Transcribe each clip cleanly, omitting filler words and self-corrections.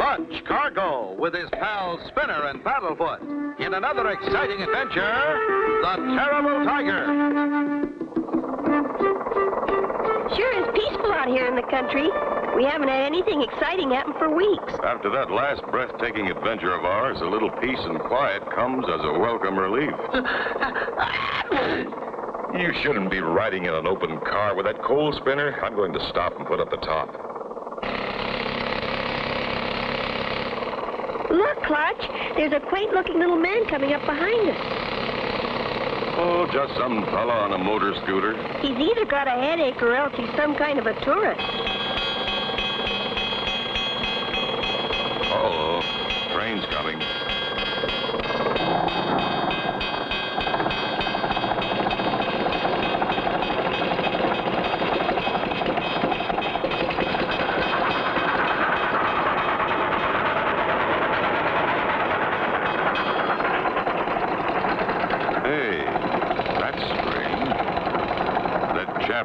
Clutch Cargo with his pals Spinner and Paddlefoot in another exciting adventure, The Terrible Tiger. Sure is peaceful out here in the country. We haven't had anything exciting happen for weeks. After that last breathtaking adventure of ours, a little peace and quiet comes as a welcome relief. You shouldn't be riding in an open car with that coal, Spinner. I'm going to stop and put up the top. Look, Clutch, there's a quaint-looking little man coming up behind us. Oh, just some fella on a motor scooter. He's either got a headache or else he's some kind of a tourist. Uh-oh, train's coming.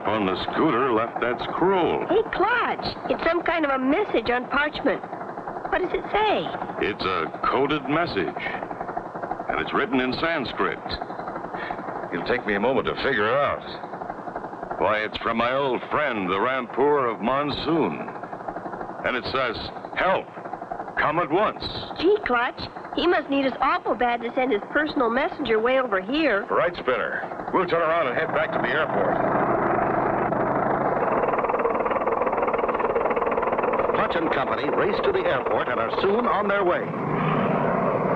On the scooter left that scroll. Hey, Clutch, it's some kind of a message on parchment. What does it say? It's a coded message, and it's written in Sanskrit. It'll take me a moment to figure it out. Why, it's from my old friend, the Reappears of Monsoon. And it says, help, come at once. Gee, Clutch, he must need us awful bad to send his personal messenger way over here. Right, Spinner. We'll turn around and head back to the airport. Clutch and Company race to the airport and are soon on their way.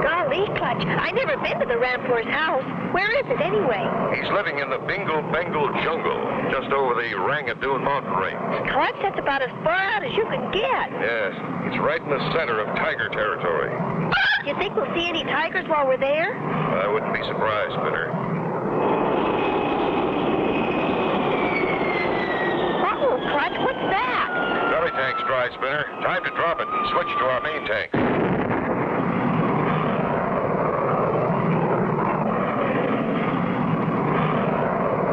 Golly, Clutch, I've never been to the Reappears' house. Where is it, anyway? He's living in the Bingo Bengal jungle, just over the Rangadoon mountain range. Clutch, that's about as far out as you can get. Yes, it's right in the center of tiger territory. Do you think we'll see any tigers while we're there? I wouldn't be surprised, Spinner. Uh-oh, Clutch, what's that? Belly tank's dry, Spinner. Time to drop it and switch to our main tank.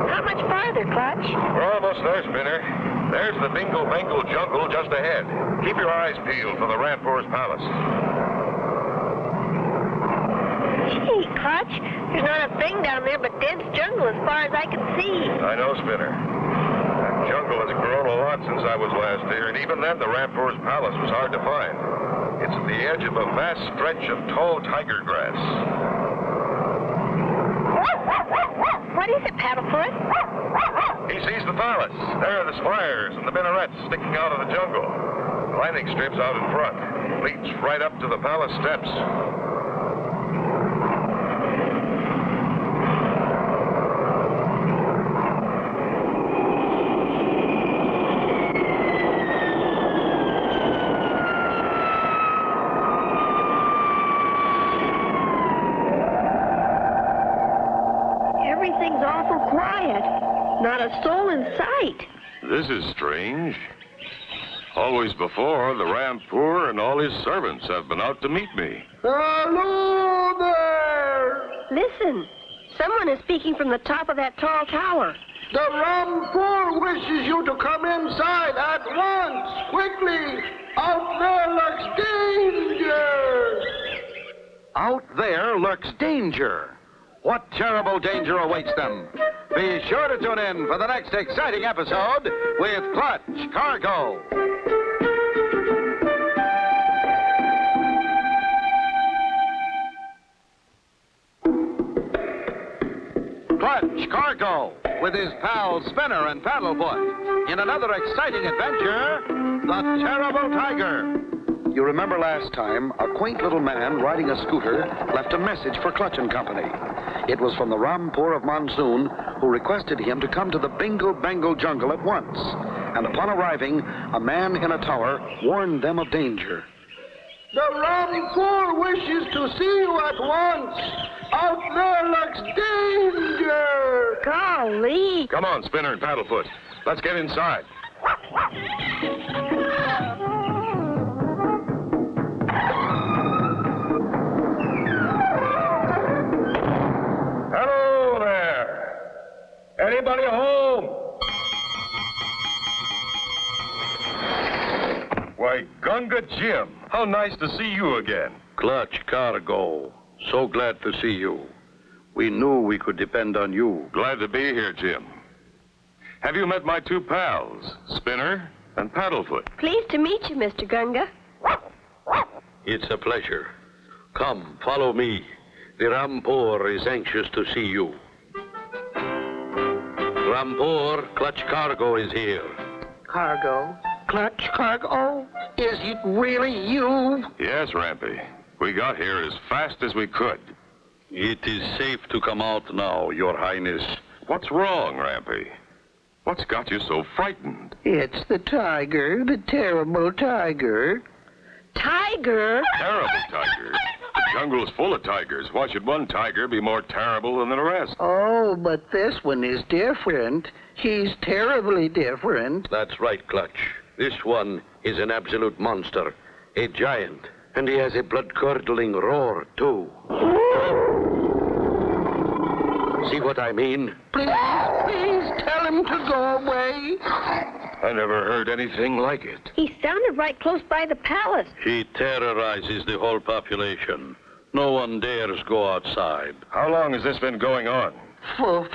How much farther, Clutch? We're almost there, Spinner. There's the Bingo Bengal jungle just ahead. Keep your eyes peeled for the Reappears Palace. Gee, Clutch, there's not a thing down there but dense jungle as far as I can see. I know, Spinner. That jungle has grown a lot since I was last here, and even then the Reappears Palace was hard to find. It's at the edge of a vast stretch of tall tiger grass. What is it, Paddlefoot? He sees the palace. There are the spires and the minarets sticking out of the jungle. The landing strip's out in front. Leads right up to the palace steps. Everything's awful quiet. Not a soul in sight. This is strange. Always before, the Reappears and all his servants have been out to meet me. Hello there! Listen, someone is speaking from the top of that tall tower. The Reappears wishes you to come inside at once, quickly. Out there lurks danger. Out there lurks danger. What terrible danger awaits them? Be sure to tune in for the next exciting episode with Clutch Cargo. Clutch Cargo with his pals Spinner and Paddlefoot in another exciting adventure, The Terrible Tiger. You remember last time, a quaint little man riding a scooter left a message for Clutch and Company. It was from the Reappears of Monsoon, who requested him to come to the Bingo Bengal jungle at once. And upon arriving, a man in a tower warned them of danger. The Reappears wishes to see you at once. Out there lurks danger. Golly. Come on, Spinner and Paddlefoot. Let's get inside. Hello there. Anybody home? Why, Gunga Jim, how nice to see you again. Clutch Cargo. So glad to see you. We knew we could depend on you. Glad to be here, Jim. Have you met my two pals, Spinner and Paddlefoot? Pleased to meet you, Mr. Gunga. It's a pleasure. Come, follow me. The Rampur is anxious to see you. Rampur, Clutch Cargo is here. Cargo? Clutch Cargo? Is it really you? Yes, Rampy. We got here as fast as we could. It is safe to come out now, Your Highness. What's wrong, Rampy? What's got you so frightened? It's the tiger, the terrible tiger. Tiger? Terrible tiger. The jungle's full of tigers. Why should one tiger be more terrible than the rest? Oh, but this one is different. He's terribly different. That's right, Clutch. This one is an absolute monster, a giant, and he has a blood-curdling roar, too. See what I mean? Please tell him to go away. I never heard anything like it. He sounded right close by the palace. He terrorizes the whole population. No one dares go outside. How long has this been going on? For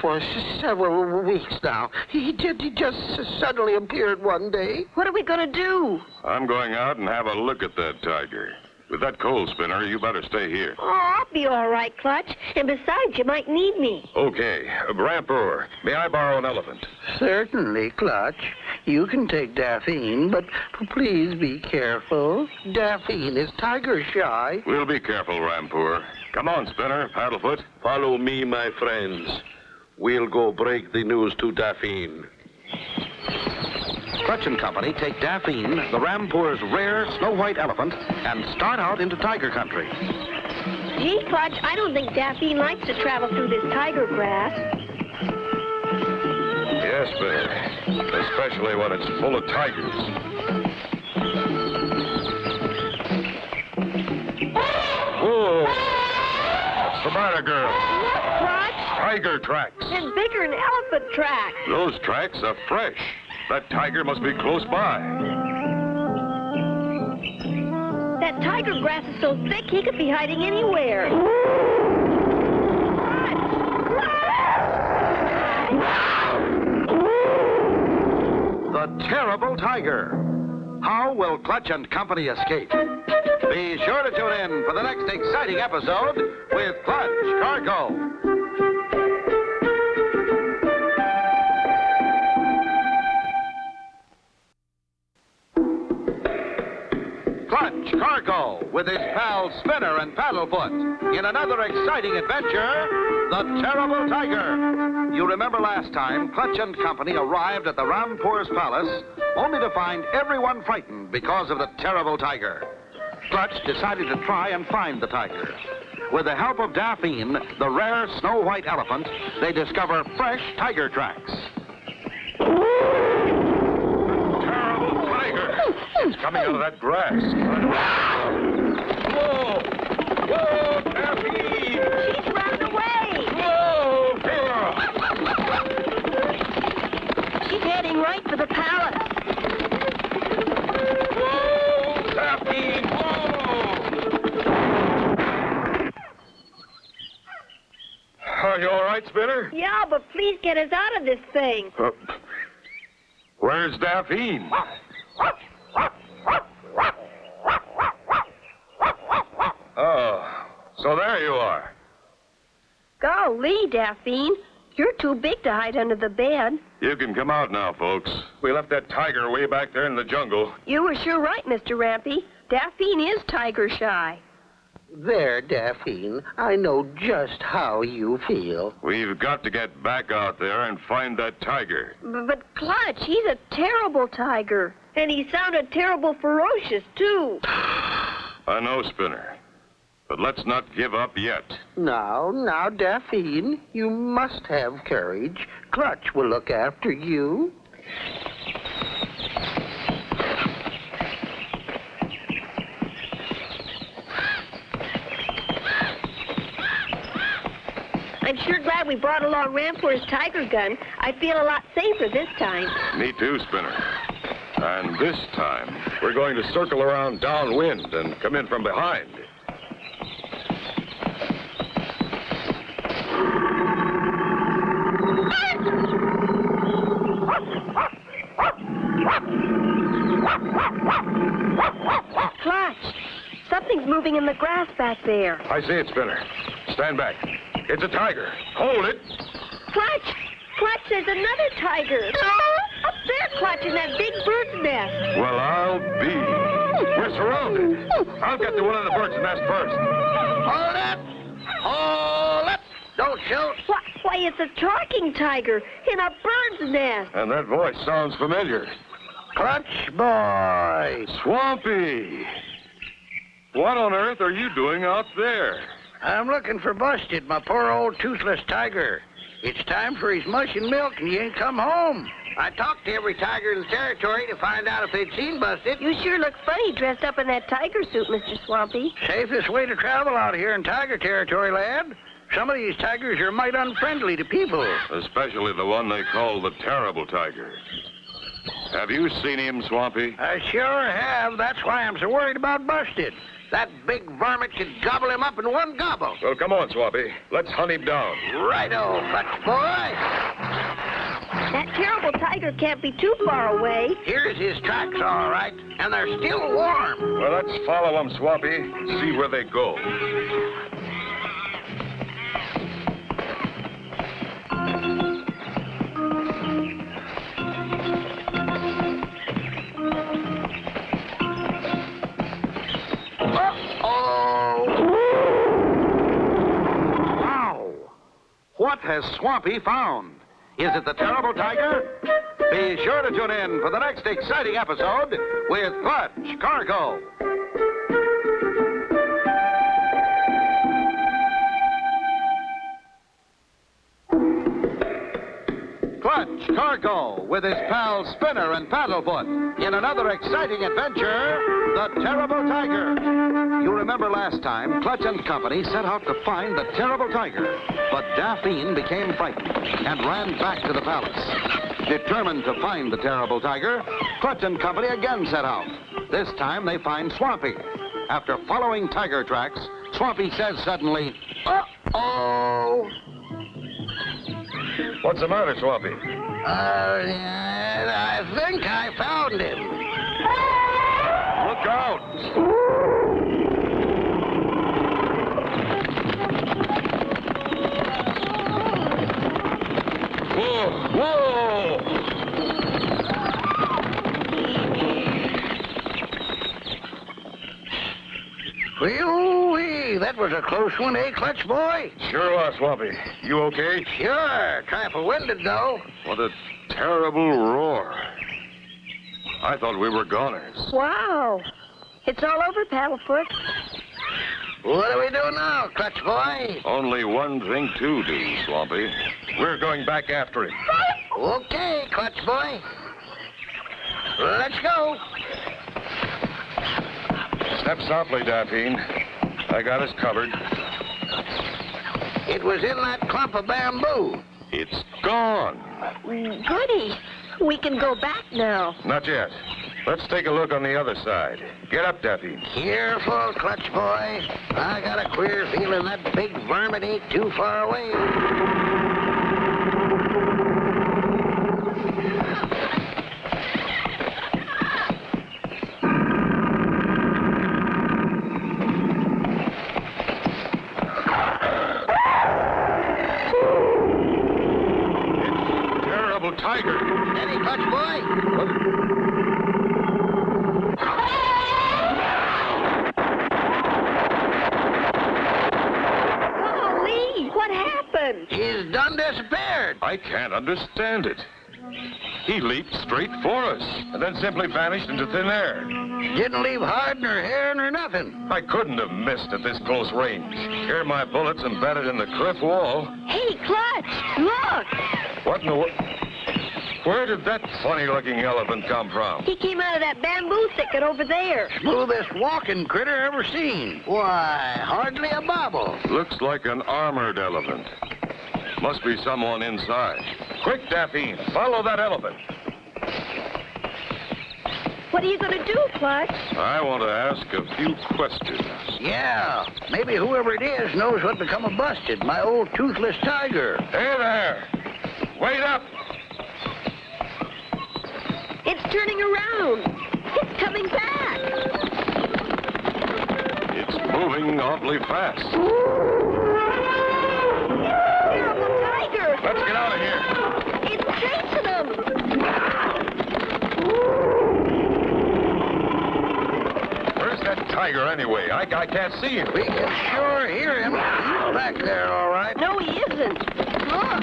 several weeks now. He just suddenly appeared one day. What are we going to do? I'm going out and have a look at that tiger. With that coal spinner, you better stay here. Oh, I'll be all right, Clutch. And besides, you might need me. Okay. Rampur, may I borrow an elephant? Certainly, Clutch. You can take Daphne, but please be careful. Daphne is tiger shy. We'll be careful, Rampur. Come on, Spinner, Paddlefoot. Follow me, my friends. We'll go break the news to Daphne. Clutch and Company take Daphne, the Rampur's rare snow-white elephant, and start out into tiger country. Gee, Clutch, I don't think Daphne likes to travel through this tiger grass. Yes, Spinner. Especially when it's full of tigers. Whoa! What's the matter, girl? Look, Clutch. Tiger tracks. It's bigger than elephant tracks. Those tracks are fresh. That tiger must be close by. That tiger grass is so thick he could be hiding anywhere. The terrible tiger. How will Clutch and Company escape? Be sure to tune in for the next exciting episode with Clutch Cargo. Clutch Cargo with his pals Spinner and Paddlefoot in another exciting adventure, The Terrible Tiger. You remember last time, Clutch and Company arrived at the Rampur's palace only to find everyone frightened because of the terrible tiger. Clutch decided to try and find the tiger. With the help of Daphne, the rare snow-white elephant, they discover fresh tiger tracks. It's coming out of that grass. Whoa! Whoa, Daphne! She's running away. Whoa, girl! She's heading right for the palace. Whoa, Daphne! Whoa! Are you all right, Spinner? Yeah, but please get us out of this thing. Where's Daphne? Oh, so there you are. Golly, Daphne, you're too big to hide under the bed. You can come out now, folks. We left that tiger way back there in the jungle. You were sure right, Mr. Rampy. Daphne is tiger shy. There, Daphne. I know just how you feel. We've got to get back out there and find that tiger. But Clutch, he's a terrible tiger. And he sounded terrible ferocious, too. I know, Spinner. But let's not give up yet. Now, Daphne, you must have courage. Clutch will look after you. I'm sure glad we brought along Rampur's tiger gun. I feel a lot safer this time. Me too, Spinner. And this time, we're going to circle around downwind and come in from behind. Clutch, something's moving in the grass back there. I see it, Spinner. Stand back. It's a tiger. Hold it. Clutch, there's another tiger. Up there, Clutch, in that big bird's nest. Well, I'll be. We're surrounded. I'll get to one of the bird's nest first. Hold it! Hold it! Don't shoot! Why, it's a talking tiger in a bird's nest. And that voice sounds familiar. Clutch boy! Swampy! What on earth are you doing out there? I'm looking for Busted, my poor old toothless tiger. It's time for his mush and milk, and he ain't come home. I talked to every tiger in the territory to find out if they'd seen Busted. You sure look funny dressed up in that tiger suit, Mr. Swampy. Safest way to travel out here in tiger territory, lad. Some of these tigers are might unfriendly to people. Especially the one they call the terrible tiger. Have you seen him, Swampy? I sure have. That's why I'm so worried about Busted. That big varmint could gobble him up in one gobble. Well, come on, Swampy. Let's hunt him down. Righto, Clutch boy. That terrible tiger can't be too far away. Here's his tracks, all right, and they're still warm. Well, let's follow them, Swampy. See where they go. What has Swampy found? Is it the terrible tiger? Be sure to tune in for the next exciting episode with Clutch Cargo. Clutch Cargo with his pals Spinner and Paddlefoot in another exciting adventure, The Terrible Tiger. You remember last time, Clutch and Company set out to find the terrible tiger, but Daphne became frightened and ran back to the palace. Determined to find the terrible tiger, Clutch and Company again set out. This time they find Swampy. After following tiger tracks, Swampy says suddenly, "Uh-oh!" What's the matter, Swampy? I think I found him. Look out! Whoa! Whoa! Whee-oo-wee, that was a close one, eh, Clutch boy? Sure was, Swampy. You okay? Sure, trifle winded, though. What a terrible roar. I thought we were goners. Wow. It's all over, Paddlefoot. What do we do now, Clutch boy? Only one thing to do, Swampy. We're going back after him. Okay, Clutch boy. Let's go. Step softly, Daphne. I got us covered. It was in that clump of bamboo. It's gone. Goody. We can go back now. Not yet. Let's take a look on the other side. Get up, Daphne. Careful, Clutch boy. I got a queer feeling that big varmint ain't too far away. Tiger. Steady, Clutch boy. Golly, what happened? He's done disappeared. I can't understand it. He leaped straight for us and then simply vanished into thin air. Didn't leave hide nor hair nor nothing. I couldn't have missed at this close range. Here my bullets embedded in the cliff wall. Hey, Clutch, look. What in the world? Where did that funny-looking elephant come from? He came out of that bamboo thicket over there. Smoothest walking critter ever seen. Why, hardly a bobble. Looks like an armored elephant. Must be someone inside. Quick, Daphne, follow that elephant. What are you going to do, Clutch? I want to ask a few questions. Yeah, maybe whoever it is knows what become of Busted, my old toothless tiger. Hey there! Wait up! It's turning around. It's coming back. It's moving awfully fast. Terrible tiger. Let's get out of here. It's chasing them. Where's that tiger anyway? I can't see him. We can sure hear him. He's back there, all right. No, he isn't. Look.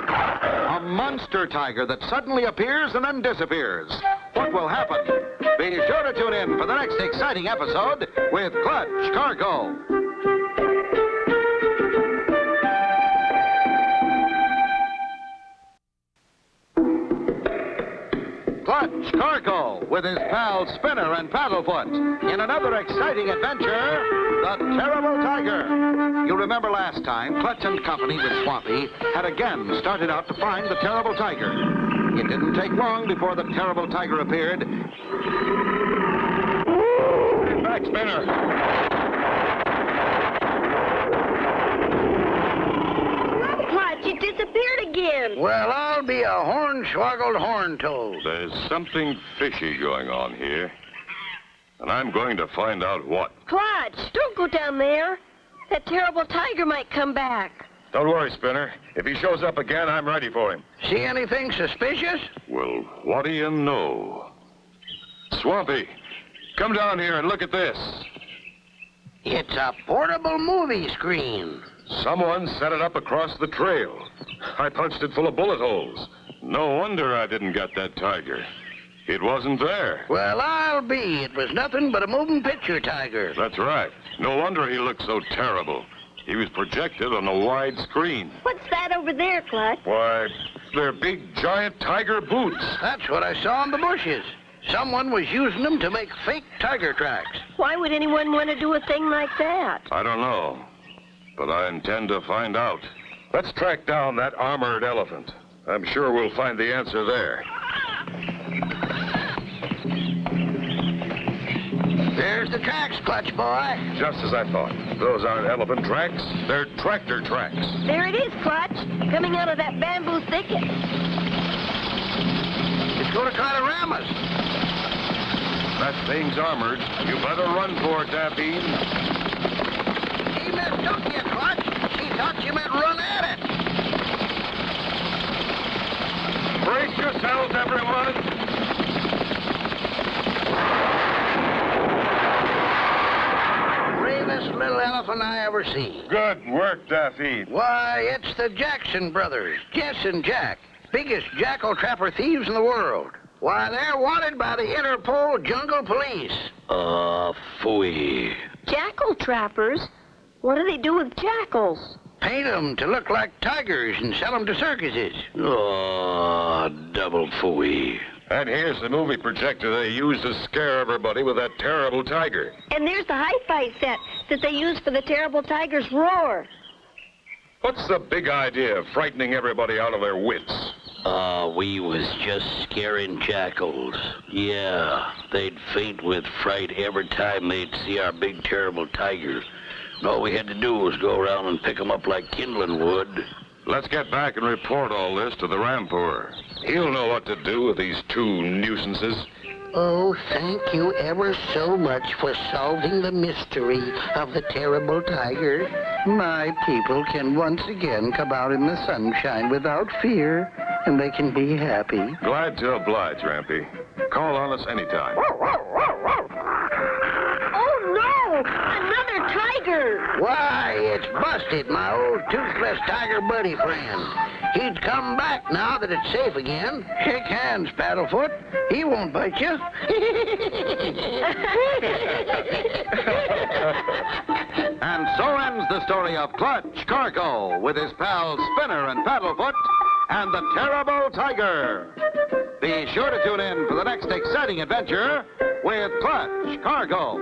A monster tiger that suddenly appears and then disappears. What will happen? Be sure to tune in for the next exciting episode with Clutch Cargo. Clutch Cargo with his pals Spinner and Paddlefoot in another exciting adventure, The Terrible Tiger. You remember last time, Clutch and Company with Swampy had again started out to find the Terrible Tiger. It didn't take long before the Terrible Tiger appeared. Get back, Spinner. Clutch, it disappeared again. Well, I'll be a hornswoggled horn-toad. There's something fishy going on here. And I'm going to find out what. Clutch, don't go down there. That terrible tiger might come back. Don't worry, Spinner. If he shows up again, I'm ready for him. See anything suspicious? Well, what do you know? Swampy, come down here and look at this. It's a portable movie screen. Someone set it up across the trail. I punched it full of bullet holes. No wonder I didn't get that tiger. It wasn't there. Well, I'll be. It was nothing but a moving picture tiger. That's right. No wonder he looked so terrible. He was projected on a wide screen. What's that over there, Clutch? Why, they're big, giant tiger boots. That's what I saw in the bushes. Someone was using them to make fake tiger tracks. Why would anyone want to do a thing like that? I don't know, but I intend to find out. Let's track down that armored elephant. I'm sure we'll find the answer there. There's the tracks, Clutch boy. Just as I thought. Those aren't elephant tracks. They're tractor tracks. There it is, Clutch, coming out of that bamboo thicket. It's going to try to ram us. That thing's armored. You better run for it, Daffy. She mistook you, Clutch. She thought you meant run at it. Brace yourselves, everyone. Bravest little elephant I ever seen. Good work, Daffy. Why, it's the Jackson brothers, Jess and Jack. Biggest jackal trapper thieves in the world. Why, they're wanted by the Interpol Jungle Police. Phooey. Jackal trappers? What do they do with jackals? Paint 'em to look like tigers and sell 'em to circuses. Double phooey. And here's the movie projector they used to scare everybody with that terrible tiger. And there's the hi-fi set that they use for the terrible tiger's roar. What's the big idea of frightening everybody out of their wits? We was just scaring jackals. Yeah, they'd faint with fright every time they'd see our big, terrible tiger. And all we had to do was go around and pick 'em up like kindling wood. Let's get back and report all this to the Rampoor. He'll know what to do with these two nuisances. Oh, thank you ever so much for solving the mystery of the terrible tiger. My people can once again come out in the sunshine without fear, and they can be happy. Glad to oblige, Rampy. Call on us anytime. Oh, no! Another tiger! Why, it's Busted, my old toothless tiger buddy friend. He'd come back now that it's safe again. Shake hands, Paddlefoot. He won't bite you. And so ends the story of Clutch Cargo with his pals Spinner and Paddlefoot and the Terrible Tiger. Be sure to tune in for the next exciting adventure with Clutch Cargo.